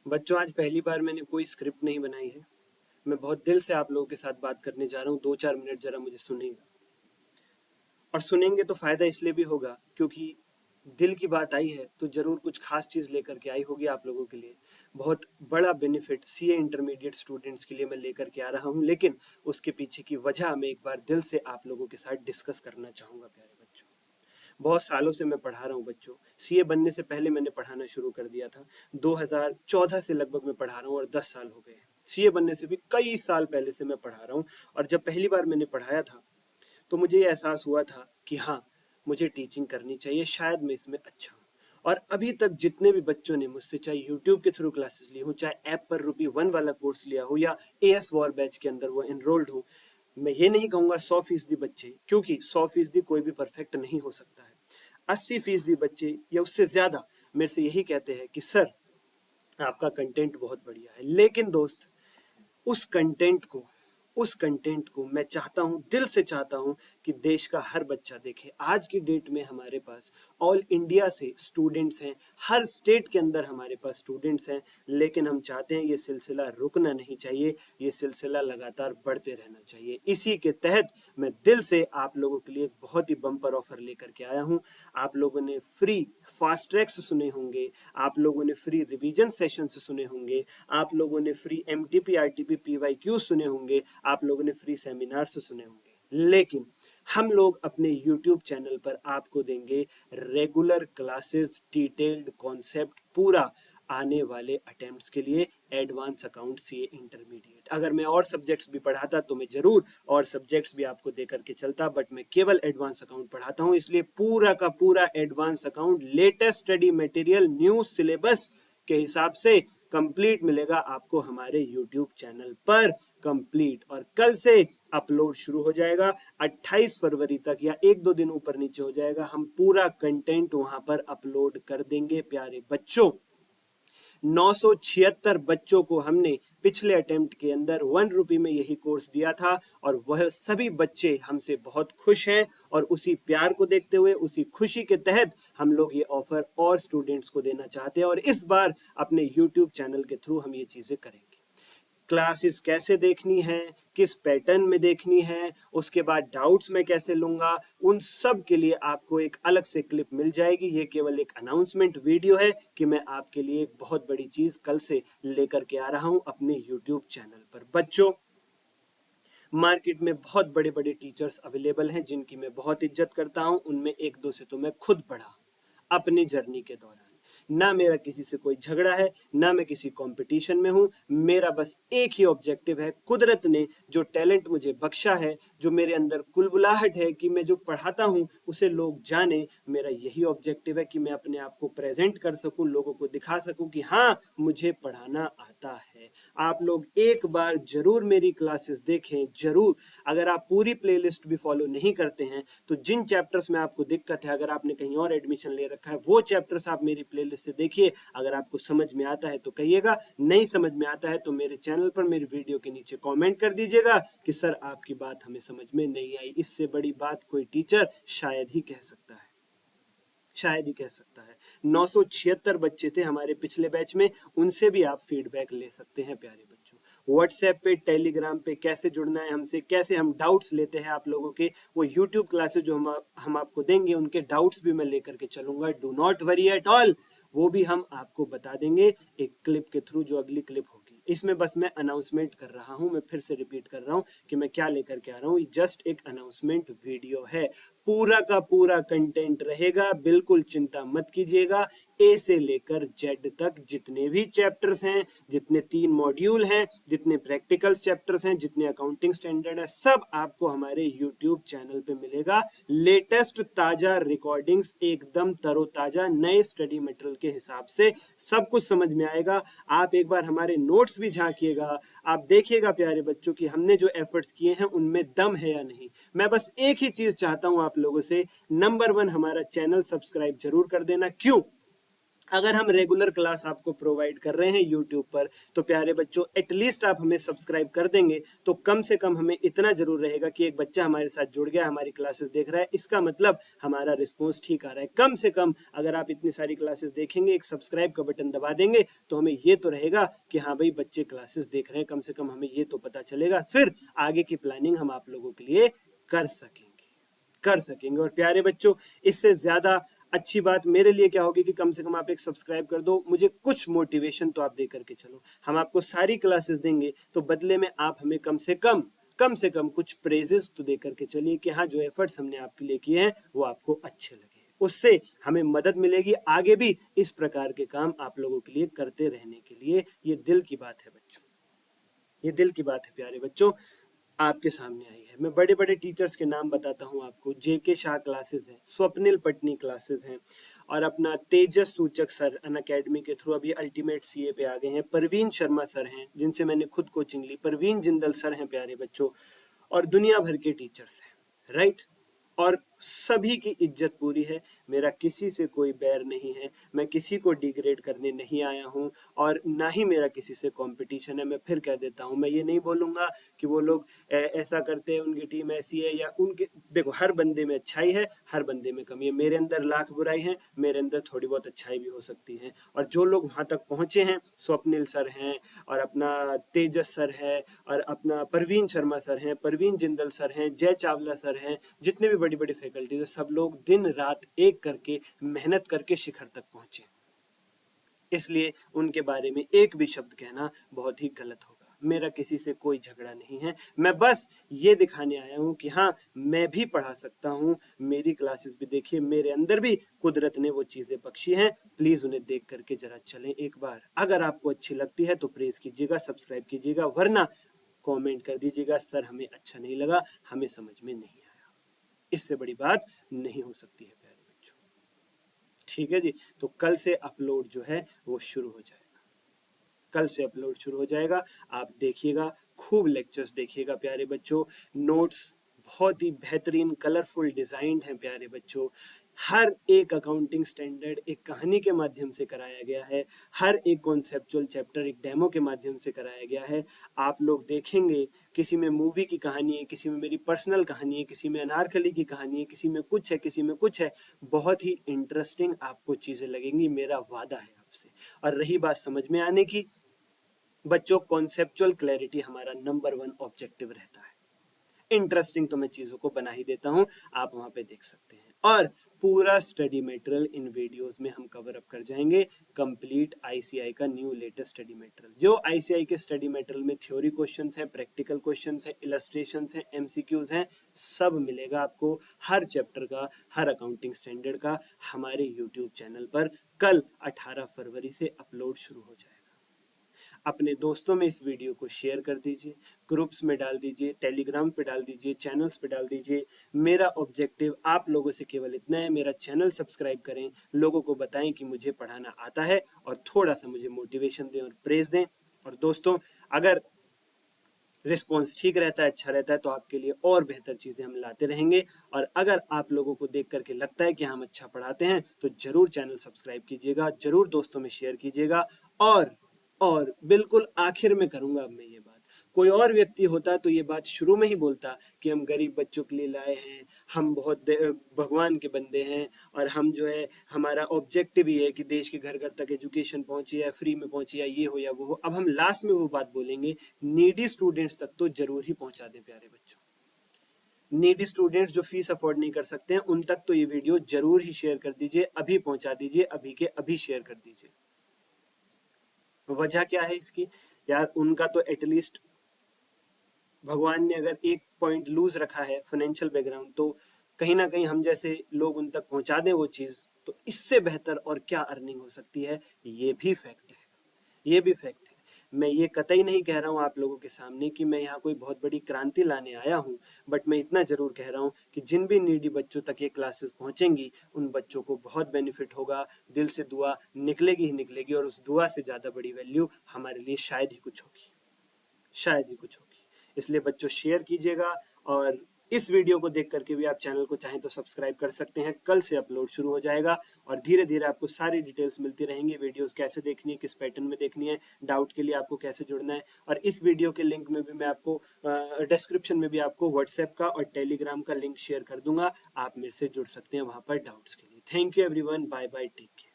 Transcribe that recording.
बच्चों, आज पहली बार मैंने कोई स्क्रिप्ट नहीं बनाई है। मैं बहुत दिल से आप लोगों के साथ बात करने जा रहा हूँ। 2-4 मिनट ज़रा मुझे सुनिएगा। और सुनेंगे तो फ़ायदा इसलिए भी होगा क्योंकि दिल की बात आई है तो ज़रूर कुछ ख़ास चीज़ लेकर के आई होगी आप लोगों के लिए। बहुत बड़ा बेनिफिट सीए इंटरमीडिएट स्टूडेंट्स के लिए मैं लेकर के आ रहा हूँ, लेकिन उसके पीछे की वजह मैं एक बार दिल से आप लोगों के साथ डिस्कस करना चाहूँगा प्यारे बच्चों। बहुत सालों से मैं पढ़ा रहा हूँ बच्चों। सीए बनने से पहले मैंने पढ़ाना शुरू कर दिया था। 2014 से लगभग मैं पढ़ा रहा हूँ और 10 साल हो गए हैं। सीए बनने से भी कई साल पहले से मैं पढ़ा रहा हूँ। और जब पहली बार मैंने पढ़ाया था तो मुझे ये एहसास हुआ था कि हाँ, मुझे टीचिंग करनी चाहिए, शायद मैं इसमें अच्छा हूँ। और अभी तक जितने भी बच्चों ने मुझसे चाहे यूट्यूब के थ्रू क्लासेस ली हो, चाहे ऐप पर ₹1 वाला कोर्स लिया हो या एएस वॉर बैच के अंदर वो एनरोल्ड हो, मैं ये नहीं कहूँगा 100% बच्चे, क्योंकि 100% कोई भी परफेक्ट नहीं हो सकता है। 80% बच्चे या उससे ज़्यादा मेरे से यही कहते हैं कि सर, आपका कंटेंट बहुत बढ़िया है। लेकिन दोस्त, उस कंटेंट को उस कंटेंट को मैं चाहता हूं, दिल से चाहता हूं कि देश का हर बच्चा देखे। आज की डेट में हमारे पास ऑल इंडिया से स्टूडेंट्स हैं, हर स्टेट के अंदर हमारे पास स्टूडेंट्स हैं, लेकिन हम चाहते हैं ये सिलसिला रुकना नहीं चाहिए, ये सिलसिला लगातार बढ़ते रहना चाहिए। इसी के तहत मैं दिल से आप लोगों के लिए एक बहुत ही बम्पर ऑफर लेकर के आया हूं। आप लोगों ने फ्री फास्ट ट्रैक्स सुने होंगे, आप लोगों ने फ्री रिवीजन सेशंस सुने होंगे, आप लोगों ने फ्री एमटीपी आरटीपी पीवाईक्यू सुने होंगे, आप लोगों ने फ्री सेमिनार्स सुने होंगे। लेकिन हम लोग अपने YouTube चैनल पर आपको देंगे रेगुलर क्लासेस, डिटेल्ड कॉन्सेप्ट पूरा आने वाले अटेम्प्ट्स के लिए। एडवांस अकाउंट सीए इंटरमीडिएट, अगर मैं और सब्जेक्ट्स भी पढ़ाता तो मैं जरूर और सब्जेक्ट्स भी आपको दे करके चलता, बट मैं केवल एडवांस अकाउंट पढ़ाता हूं, इसलिए पूरा का पूरा advance account latest study material new syllabus के हिसाब से कंप्लीट मिलेगा आपको हमारे YouTube चैनल पर कंप्लीट। और कल से अपलोड शुरू हो जाएगा, 28 फरवरी तक या 1-2 दिन ऊपर नीचे हो जाएगा, हम पूरा कंटेंट वहां पर अपलोड कर देंगे प्यारे बच्चों। 976 बच्चों को हमने पिछले अटेम्प्ट के अंदर ₹1 में यही कोर्स दिया था और वह सभी बच्चे हमसे बहुत खुश हैं। और उसी प्यार को देखते हुए, उसी खुशी के तहत हम लोग ये ऑफर और स्टूडेंट्स को देना चाहते हैं और इस बार अपने YouTube चैनल के थ्रू हम ये चीजें करेंगे। क्लासेस कैसे देखनी है, किस पैटर्न में देखनी है, उसके बाद डाउट्स मैं कैसे लूंगा, उन सब के लिए आपको एक अलग से क्लिप मिल जाएगी। ये केवल एक अनाउंसमेंट वीडियो है कि मैं आपके लिए एक बहुत बड़ी चीज कल से लेकर के आ रहा हूं अपने YouTube चैनल पर। बच्चों, मार्केट में बहुत बड़े बड़े टीचर्स अवेलेबल हैं जिनकी मैं बहुत इज्जत करता हूं। उनमें एक दो से तो मैं खुद पढ़ा अपनी जर्नी के दौरान। ना मेरा किसी से कोई झगड़ा है, ना मैं किसी कंपटीशन में हूं। मेरा बस एक ही ऑब्जेक्टिव है। कुदरत ने जो टैलेंट मुझे बख्शा है, जो मेरे अंदर कुलबुलाहट है कि मैं जो पढ़ाता हूं उसे लोग जाने, मेरा यही ऑब्जेक्टिव है कि मैं अपने आप को प्रेजेंट कर सकूं, लोगों को दिखा सकूं कि हाँ, मुझे पढ़ाना आता है। आप लोग एक बार जरूर मेरी क्लासेस देखें, जरूर। अगर आप पूरी प्लेलिस्ट भी फॉलो नहीं करते हैं तो जिन चैप्टर्स में आपको दिक्कत है, अगर आपने कहीं और एडमिशन ले रखा है, वो चैप्टर्स आप मेरी प्लेलिस्ट से देखिए। अगर आपको समझ में आता है तो कहिएगा, नहीं समझ में आता है तो मेरे चैनल पर मेरी वीडियो के नीचे कमेंट कर दीजिएगा कि सर, आपकी बात हमें समझ में नहीं आई। इससे बड़ी बात कोई टीचर शायद ही कह सकता है, शायद ही कह सकता है। 976 बच्चे थे हमारे पिछले बैच में, उनसे भी आप फीडबैक ले सकते हैं प्यारे बच्चों। व्हाट्सएप पे, टेलीग्राम पे कैसे जुड़ना है हमसे, कैसे हम डाउट्स लेते हैं आप लोगों के, वो यूट्यूब क्लासेस जो हम आपको देंगे उनके डाउट्स भी मैं लेकर के चलूंगा। Do not worry at all, वो भी हम आपको बता देंगे एक क्लिप के थ्रू, जो अगली क्लिप होगी। इसमें बस मैं अनाउंसमेंट कर रहा हूं, मैं फिर से रिपीट कर रहा हूं कि मैं क्या लेकर के आ रहा हूं। ये जस्ट एक अनाउंसमेंट वीडियो है, पूरा का पूरा कंटेंट रहेगा, बिल्कुल चिंता मत कीजिएगा। ए से लेकर जेड तक जितने भी चैप्टर्स हैं, जितने 3 मॉड्यूल हैं, जितने प्रैक्टिकल्स चैप्टर्स हैं, जितने अकाउंटिंग स्टैंडर्ड है, सब आपको हमारे यूट्यूब चैनल पे मिलेगा। लेटेस्ट ताजा रिकॉर्डिंग्स, एकदम तरोताजा नए स्टडी मटेरियल के हिसाब से सब कुछ समझ में आएगा। आप एक बार हमारे नोट्स भी झांकिएगा, आप देखिएगा प्यारे बच्चों कि हमने जो एफर्ट्स किए हैं उनमें दम है या नहीं। मैं बस एक ही चीज चाहता हूं आप लोगों से, नंबर 1 हमारा चैनल सब्सक्राइब जरूर कर देना। क्यों? अगर हम रेगुलर क्लास आपको प्रोवाइड कर रहे हैं यूट्यूब पर, तो प्यारे बच्चों एटलीस्ट आप हमें सब्सक्राइब कर देंगे तो कम से कम हमें इतना जरूर रहेगा कि एक बच्चा हमारे साथ जुड़ गया, हमारी क्लासेस देख रहा है, इसका मतलब हमारा रिस्पॉन्स ठीक आ रहा है। कम से कम अगर आप इतनी सारी क्लासेस देखेंगे, एक सब्सक्राइब का बटन दबा देंगे तो हमें ये तो रहेगा कि हाँ भाई बच्चे क्लासेस देख रहे हैं, कम से कम हमें ये तो पता चलेगा, फिर आगे की प्लानिंग हम आप लोगों के लिए कर सकेंगे कर सकेंगे। और प्यारे बच्चों, इससे ज्यादा अच्छी बात मेरे लिए क्या होगी कि कम से कम आप एक सब्सक्राइब कर दो, मुझे कुछ मोटिवेशन तो आप दे करके चलो। हम आपको सारी क्लासेस देंगे तो बदले में आप हमें कम से कम कुछ प्रेजेस तो दे करके चलिए कि हाँ जो एफर्ट्स हमने आपके लिए किए हैं वो आपको अच्छे लगे। उससे हमें मदद मिलेगी आगे भी इस प्रकार के काम आप लोगों के लिए करते रहने के लिए। ये दिल की बात है बच्चों, ये दिल की बात है प्यारे बच्चों, आपके सामने आई है। मैं बड़े बड़े टीचर्स के नाम बताता हूँ आपको। जेके शाह क्लासेस हैं, स्वप्निल पटनी क्लासेस हैं, और अपना तेजस सूचक सर अन अकेडमी के थ्रू अभी अल्टीमेट सीए पे आ गए हैं। परवीन शर्मा सर हैं जिनसे मैंने खुद कोचिंग ली, परवीन जिंदल सर हैं प्यारे बच्चों, और दुनिया भर के टीचर्स हैं, राइट। और सभी की इज्जत पूरी है, मेरा किसी से कोई बैर नहीं है, मैं किसी को डिग्रेड करने नहीं आया हूँ, और ना ही मेरा किसी से कंपटीशन है। मैं फिर कह देता हूँ, मैं ये नहीं बोलूँगा कि वो लोग ऐसा करते हैं, उनकी टीम ऐसी है, या उनके, देखो हर बंदे में अच्छाई है, हर बंदे में कमी है। मेरे अंदर लाख बुराई है, मेरे अंदर थोड़ी बहुत अच्छाई भी हो सकती है। और जो लोग वहाँ तक पहुँचे हैं, स्वप्निल सर हैं, और अपना तेजस सर है, और अपना परवीन शर्मा सर हैं, परवीन जिंदल सर हैं, जय चावला सर हैं, जितने भी बड़ी बड़ी फैकल्टीज है, सब लोग दिन रात एक करके मेहनत करके शिखर तक पहुंचे। इसलिए उनके बारे में एक भी शब्द कहना बहुत ही गलत होगा। मेरा किसी से कोई झगड़ा नहीं है, मैं बस ये दिखाने आया हूँ कि हाँ मैं भी पढ़ा सकता हूँ, मेरी क्लासेस भी देखिए, मेरे अंदर भी कुदरत ने वो चीजें बख्शी हैं, प्लीज उन्हें देख करके जरा चलें एक बार। अगर आपको अच्छी लगती है तो प्रेज कीजिएगा, सब्सक्राइब कीजिएगा, वरना कमेंट कर दीजिएगा सर हमें अच्छा नहीं लगा, हमें समझ में नहीं आया। इससे बड़ी बात नहीं हो सकती है प्यारे बच्चों, ठीक है जी। तो कल से अपलोड जो है वो शुरू हो जाएगा, कल से अपलोड शुरू हो जाएगा। आप देखिएगा, खूब लेक्चर्स देखिएगा प्यारे बच्चों। नोट्स बहुत ही बेहतरीन कलरफुल डिजाइन है प्यारे बच्चों। हर एक अकाउंटिंग स्टैंडर्ड एक कहानी के माध्यम से कराया गया है, हर एक कॉन्सेप्चुअल चैप्टर एक डेमो के माध्यम से कराया गया है। आप लोग देखेंगे, किसी में मूवी की कहानी है, किसी में मेरी पर्सनल कहानी है, किसी में अनारकली की कहानी है, किसी में कुछ है, किसी में कुछ है। बहुत ही इंटरेस्टिंग आपको चीजें लगेंगी, मेरा वादा है आपसे। और रही बात समझ में आने की, बच्चों कॉन्सेप्चुअल क्लैरिटी हमारा नंबर 1 ऑब्जेक्टिव रहता है। इंटरेस्टिंग तो मैं चीजों को बना ही देता हूं, आप वहां पे देख सकते हैं। और पूरा स्टडी मटेरियल इन वीडियोस में हम कवर अप कर जाएंगे, कंप्लीट आईसीआई का न्यू लेटेस्ट स्टडी मटेरियल। जो आईसीआई के स्टडी मटेरियल में थ्योरी क्वेश्चंस हैं, प्रैक्टिकल क्वेश्चंस हैं, इलस्ट्रेशंस हैं, एमसीक्यूज हैं, सब मिलेगा आपको, हर चैप्टर का, हर अकाउंटिंग स्टैंडर्ड का, हमारे यूट्यूब चैनल पर कल 18 फरवरी से अपलोड शुरू हो जाएगा। अपने दोस्तों में इस वीडियो को शेयर कर दीजिए, ग्रुप्स में डाल दीजिए, टेलीग्राम पे डाल दीजिए, चैनल्स पे डाल दीजिए। मेरा ऑब्जेक्टिव आप लोगों से केवल इतना है, मेरा चैनल सब्सक्राइब करें, लोगों को बताएं कि मुझे पढ़ाना आता है, और थोड़ा सा मुझे मोटिवेशन दें और प्रेज दें। और दोस्तों, अगर रिस्पॉन्स ठीक रहता है, अच्छा रहता है, तो आपके लिए और बेहतर चीज़ें हम लाते रहेंगे। और अगर आप लोगों को देख करके लगता है कि हम अच्छा पढ़ाते हैं तो जरूर चैनल सब्सक्राइब कीजिएगा, जरूर दोस्तों में शेयर कीजिएगा। और बिल्कुल आखिर में करूंगा अब मैं ये बात, कोई और व्यक्ति होता तो ये बात शुरू में ही बोलता कि हम गरीब बच्चों के लिए लाए हैं, हम बहुत भगवान के बंदे हैं, और हम जो है हमारा ऑब्जेक्टिव ही है कि देश के घर घर तक एजुकेशन पहुंचे, या फ्री में पहुंचे, या ये हो या वो हो। अब हम लास्ट में वो बात बोलेंगे, नीडी स्टूडेंट्स तक तो जरूर ही पहुंचा दें प्यारे बच्चों। नीडी स्टूडेंट्स जो फीस अफोर्ड नहीं कर सकते हैं, उन तक तो ये वीडियो जरूर ही शेयर कर दीजिए, अभी पहुंचा दीजिए, अभी के अभी शेयर कर दीजिए। वजह क्या है इसकी? यार उनका तो एटलीस्ट भगवान ने अगर एक पॉइंट लूज रखा है, फाइनेंशियल बैकग्राउंड, तो कहीं ना कहीं हम जैसे लोग उन तक पहुंचा दें वो चीज, तो इससे बेहतर और क्या अर्निंग हो सकती है। ये भी फैक्ट है, ये भी फैक्ट है। मैं ये कतई नहीं कह रहा हूँ आप लोगों के सामने कि मैं यहाँ कोई बहुत बड़ी क्रांति लाने आया हूँ, बट मैं इतना जरूर कह रहा हूँ कि जिन भी नीडी बच्चों तक ये क्लासेस पहुंचेंगी, उन बच्चों को बहुत बेनिफिट होगा। दिल से दुआ निकलेगी ही निकलेगी, और उस दुआ से ज़्यादा बड़ी वैल्यू हमारे लिए शायद ही कुछ होगी, शायद ही कुछ होगी। इसलिए बच्चों शेयर कीजिएगा, और इस वीडियो को देख करके भी आप चैनल को चाहें तो सब्सक्राइब कर सकते हैं। कल से अपलोड शुरू हो जाएगा और धीरे धीरे आपको सारी डिटेल्स मिलती रहेंगी। वीडियोस कैसे देखनी है, किस पैटर्न में देखनी है, डाउट के लिए आपको कैसे जुड़ना है। और इस वीडियो के लिंक में भी मैं आपको डिस्क्रिप्शन में भी आपको व्हाट्सएप का और टेलीग्राम का लिंक शेयर कर दूंगा। आप मेरे से जुड़ सकते हैं वहां पर डाउट्स के लिए। Thank you everyone, bye bye, take care.